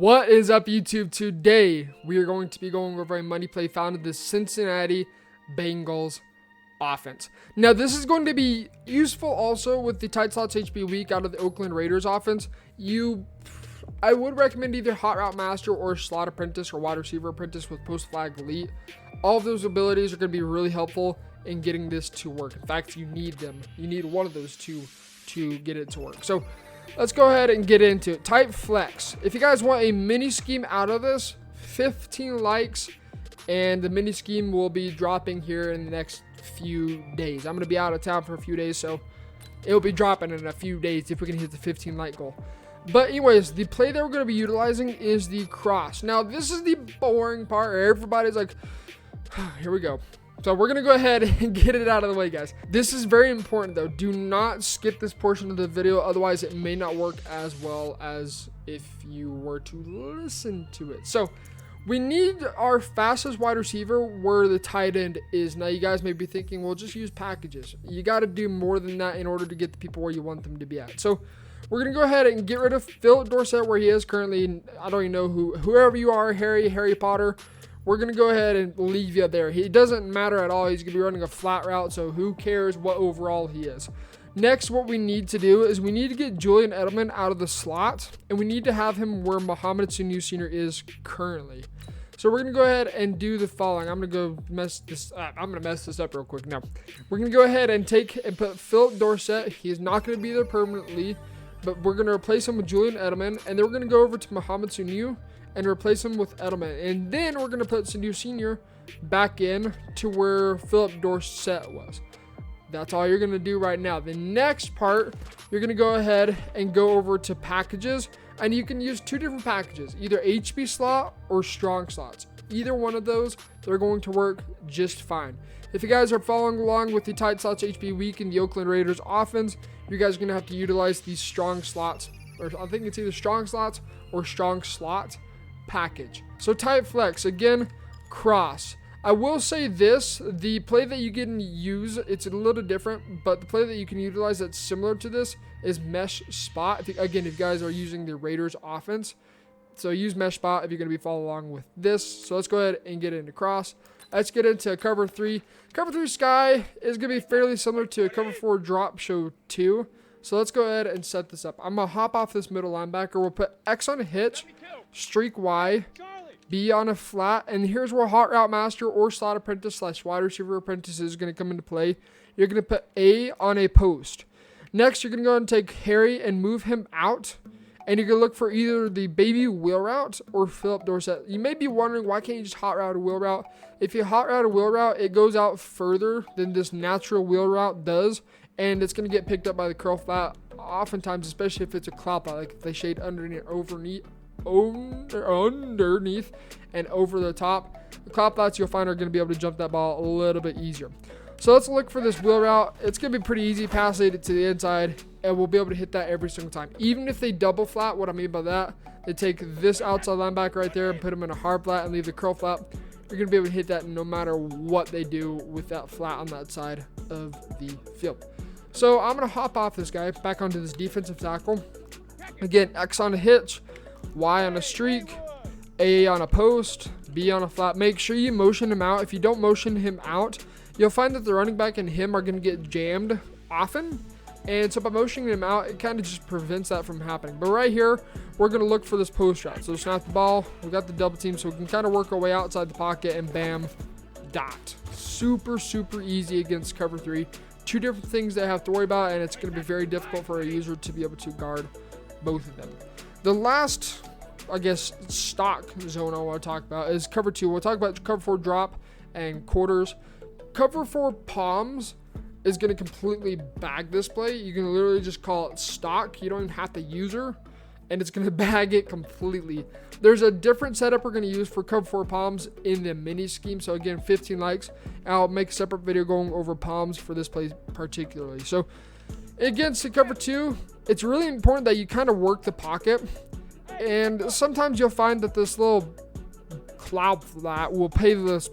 What is up, YouTube? Today we are going to be going over a money play found in the Cincinnati Bengals offense. Now this is going to be useful also with the tight slots HB week out of the Oakland Raiders offense. I would recommend either Hot Route Master or Slot Apprentice or Wide Receiver Apprentice with Post Flag Elite. All of those abilities are going to be really helpful in getting this to work. In fact, you need them. You need one of those two to get it to work. So let's go ahead and get into it. Type flex. If you guys want a mini scheme out of this, 15 likes, and the mini scheme will be dropping here in the next few days. I'm going to be out of town for a few days, so it'll be dropping in a few days if we can hit the 15 like goal. But anyways, the play that we're going to be utilizing is the cross. Now, this is the boring part. Everybody's like, here we go. So we're going to go ahead and get it out of the way, guys. This is very important, though. Do not skip this portion of the video. Otherwise, it may not work as well as if you were to listen to it. So we need our fastest wide receiver where the tight end is. Now, you guys may be thinking, well, just use packages. You got to do more than that in order to get the people where you want them to be at. So we're going to go ahead and get rid of Philip Dorsett where he is currently. I don't even know whoever you are, Harry Potter. We're going to go ahead and leave you there. He doesn't matter at all. He's going to be running a flat route, so who cares what overall he is. Next, what we need to do is we need to get Julian Edelman out of the slot, and we need to have him where Mohamed Sanu Sr. is currently. So we're going to go ahead and do the following. I'm going to go mess this up. I'm going to mess this up real quick. Now, we're going to go ahead and put Philip Dorsett. He is not going to be there permanently, but we're going to replace him with Julian Edelman, and then we're going to go over to Mohamed Sanu and replace him with Edelman. And then we're going to put Sanu Sr. back in to where Philip Dorsett was. That's all you're going to do right now. The next part, you're going to go ahead and go over to packages. And you can use two different packages, either HB slot or strong slots. Either one of those, they're going to work just fine. If you guys are following along with the tight slots HB week in the Oakland Raiders offense, you guys are going to have to utilize these strong slots. Or I think it's either strong slots or strong slot package. So type flex, again, cross. I will say this, the play that you can use, it's a little different, but the play that you can utilize that's similar to this is mesh spot. If you guys are using the Raiders offense, so use mesh spot if you're going to be following along with this. So let's go ahead and get into cross. Let's get into cover 3. Cover 3 sky is going to be fairly similar to a cover 4 drop show 2. So let's go ahead and set this up. I'm going to hop off this middle linebacker. We'll put X on a hitch, streak Y, B on a flat, and here's where Hot Route Master or Slot Apprentice / Wide Receiver Apprentice is going to come into play. You're going to put A on a post. Next, you're going to go ahead and take Harry and move him out, and you're going to look for either the baby wheel route or Philip Dorsett. You may be wondering, why can't you just hot route a wheel route? If you hot route a wheel route, it goes out further than this natural wheel route does, and it's going to get picked up by the curl flat oftentimes, especially if it's a cloud flat, like if they shade underneath and over the top. The cloud flats you'll find are going to be able to jump that ball a little bit easier. So let's look for this wheel route. It's going to be pretty easy. Pass it to the inside, and we'll be able to hit that every single time. Even if they double flat, what I mean by that, they take this outside linebacker right there and put him in a hard flat and leave the curl flat. You're going to be able to hit that no matter what they do with that flat on that side of the field. So I'm going to hop off this guy back onto this defensive tackle. Again, X on a hitch, Y on a streak, A on a post, B on a flat. Make sure you motion him out. If you don't motion him out, you'll find that the running back and him are going to get jammed often. And so by motioning him out, it kind of just prevents that from happening. But right here, we're going to look for this post route. So snap the ball. We got the double team, so we can kind of work our way outside the pocket and bam, dot. Super, super easy against cover 3. Two different things they have to worry about, and it's going to be very difficult for a user to be able to guard both of them. The last, I guess, stock zone I want to talk about is cover 2. We'll talk about cover 4 drop and quarters. Cover 4 palms is going to completely bag this play. You can literally just call it stock. You don't even have to use her, and it's going to bag it completely. There's a different setup we're going to use for cover 4 palms in the mini scheme. So again, 15 likes. I'll make a separate video going over palms for this play particularly. So against the cover 2, it's really important that you kind of work the pocket. And sometimes you'll find that this little cloud flat will play this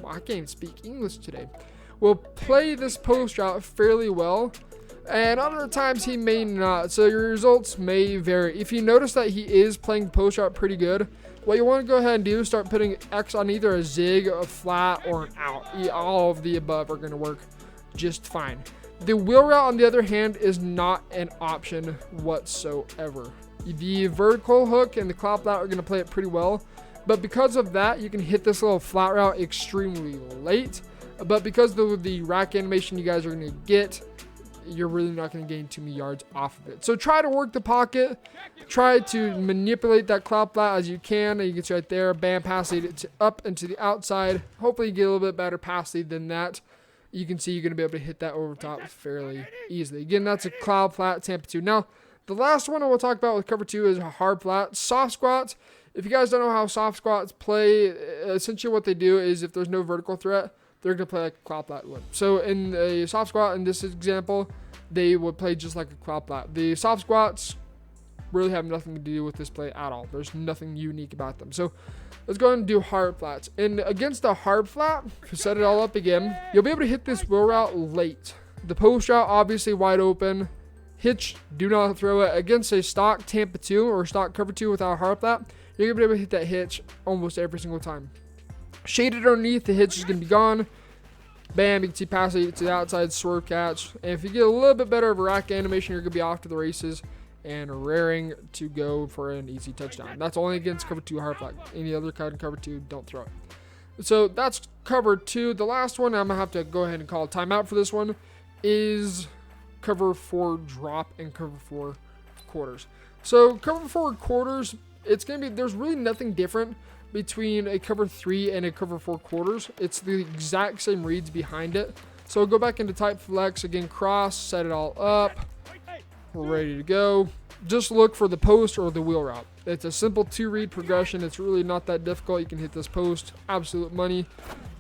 I can't even speak English today. Will play this post route fairly well. and other times he may not. So your results may vary. If you notice that he is playing post route pretty good, what you want to go ahead and do is start putting X on either a zig, a flat, or an out. All of the above are going to work just fine. The wheel route, on the other hand, is not an option whatsoever. The vertical hook and the cloud flat are going to play it pretty well, but because of that, you can hit this little flat route extremely late. But because of the rack animation you guys are going to get, you're really not going to gain too many yards off of it. So try to work the pocket. Try to manipulate that cloud flat as you can. And you can see right there, bam, pass lead it up and to the outside. Hopefully you get a little bit better pass lead than that. You can see you're going to be able to hit that over top fairly easily. Again, that's a cloud flat, Tampa 2. Now, the last one I will talk about with cover 2 is a hard flat. Soft squats. If you guys don't know how soft squats play, essentially what they do is if there's no vertical threat, they're going to play like a cloud flat would. So in a soft squat, in this example, they would play just like a cloud flat. The soft squats really have nothing to do with this play at all. There's nothing unique about them. So let's go ahead and do hard flats. And against a hard flat, if you set it all up again, you'll be able to hit this wheel route late. The post route, obviously wide open. Hitch, do not throw it. Against a stock Tampa 2 or stock cover 2 without a hard flat, you're going to be able to hit that hitch almost every single time. Shaded underneath, the hitch is going to be gone. Bam, you can see pass it to the outside, swerve catch. And if you get a little bit better of a rack animation, you're going to be off to the races and raring to go for an easy touchdown. That's only against cover 2 hard flat. Any other kind of cover 2, don't throw it. So that's cover 2. The last one, I'm going to have to go ahead and call a timeout for this one, is cover 4 drop and cover 4 quarters. So cover 4 quarters, it's going to be, there's really nothing different between a cover 3 and a cover 4 quarters. It's the exact same reads behind it. So go back into type flex, again, cross, set it all up. We're ready to go. Just look for the post or the wheel route. It's a simple 2-read progression. It's really not that difficult. You can hit this post, absolute money.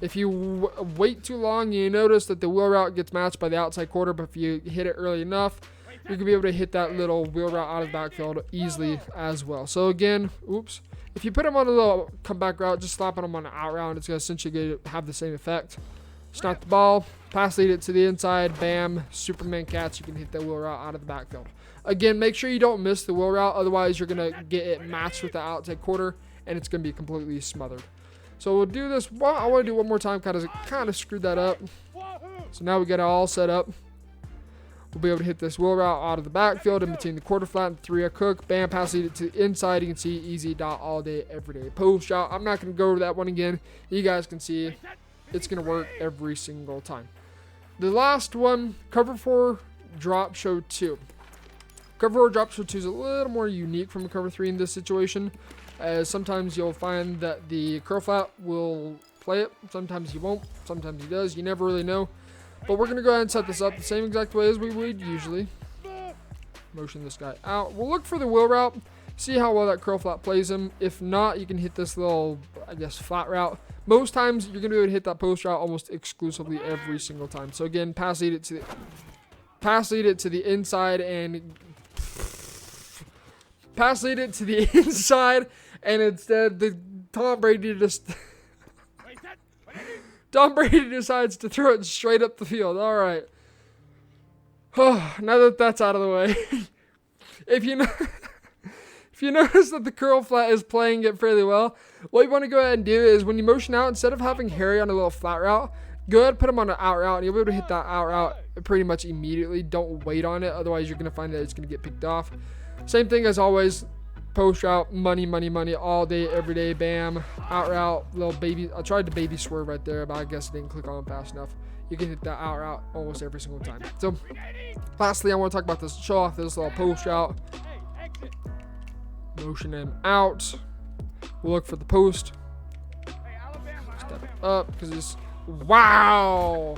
If you wait too long, you notice that the wheel route gets matched by the outside quarter, but if you hit it early enough, you're going to be able to hit that little wheel route out of the backfield easily as well. So again, if you put him on a little comeback route, just slapping him on an out route, it's going to essentially have the same effect. Snap the ball, pass lead it to the inside, bam, Superman catch, you can hit that wheel route out of the backfield. Again, make sure you don't miss the wheel route, otherwise you're going to get it matched with the outside quarter, and it's going to be completely smothered. So we'll do this, I want to do one more time, kind of screwed that up. So now we got it all set up. We'll be able to hit this wheel route out of the backfield in between the quarter flat and 3 cook. Bam, pass lead it to the inside. You can see easy dot all day, every day. Post route. I'm not going to go over that one again. You guys can see it's going to work every single time. The last one, cover 4 drop show 2. Cover 4 drop show 2 is a little more unique from a cover 3 in this situation, as sometimes you'll find that the curl flat will play it. Sometimes he won't. Sometimes he does. You never really know. But we're going to go ahead and set this up the same exact way as we would usually. Motion this guy out. We'll look for the wheel route. See how well that curl flat plays him. If not, you can hit this little, flat route. Most times, you're going to be able to hit that post route almost exclusively every single time. So again, pass lead it to the inside and pass lead it to the inside, and instead Tom Brady decides to throw it straight up the field. All right. Now that that's out of the way, if you notice that the curl flat is playing it fairly well, what you want to go ahead and do is when you motion out, instead of having Harry on a little flat route, go ahead and put him on an out route, and you'll be able to hit that out route pretty much immediately. Don't wait on it, otherwise you're going to find that it's going to get picked off. Same thing as always. Post route, money, all day, every day, bam. Out route, little baby. I tried the baby swerve right there, but I guess I didn't click on fast enough. You can hit that out route almost every single time. So, lastly, I want to talk about this, show off this little post route. Motion him out. We'll look for the post. Step up, because it's, wow.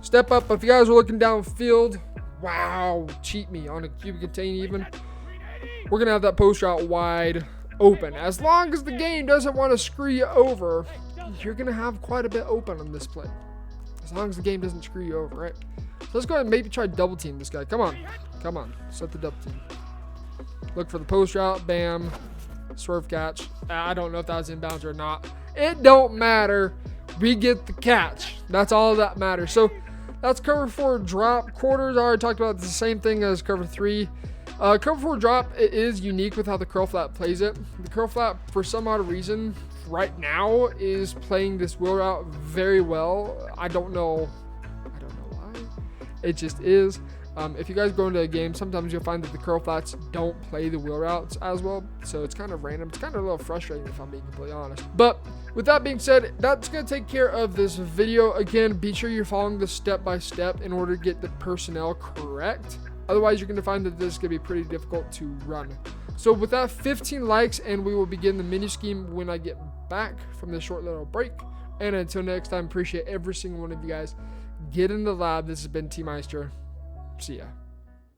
Step up, if you guys are looking downfield, wow. Cheat me on a cubic contain even. We're going to have that post route wide open. As long as the game doesn't want to screw you over, you're going to have quite a bit open on this play. As long as the game doesn't screw you over, right? So let's go ahead and maybe try double team this guy. Come on. Set the double team. Look for the post route. Bam. Swerve catch. I don't know if that was inbounds or not. It don't matter. We get the catch. That's all that matters. So That's cover 4 drop. Quarters, I already talked about the same thing as cover 3. Cover 4 drop, it is unique with how the curl flap plays it. The curl flap, for some odd reason, right now is playing this wheel route very well. I don't know why. It just is. If you guys go into a game, sometimes you'll find that the curl flats don't play the wheel routes as well. So it's kind of random. It's kind of a little frustrating if I'm being completely honest. But with that being said, that's going to take care of this video. Again, be sure you're following this step by step in order to get the personnel correct. Otherwise, you're going to find that this is going to be pretty difficult to run. So with that, 15 likes, and we will begin the mini scheme when I get back from this short little break. And until next time, appreciate every single one of you guys. Get in the lab. This has been T Meister. See ya.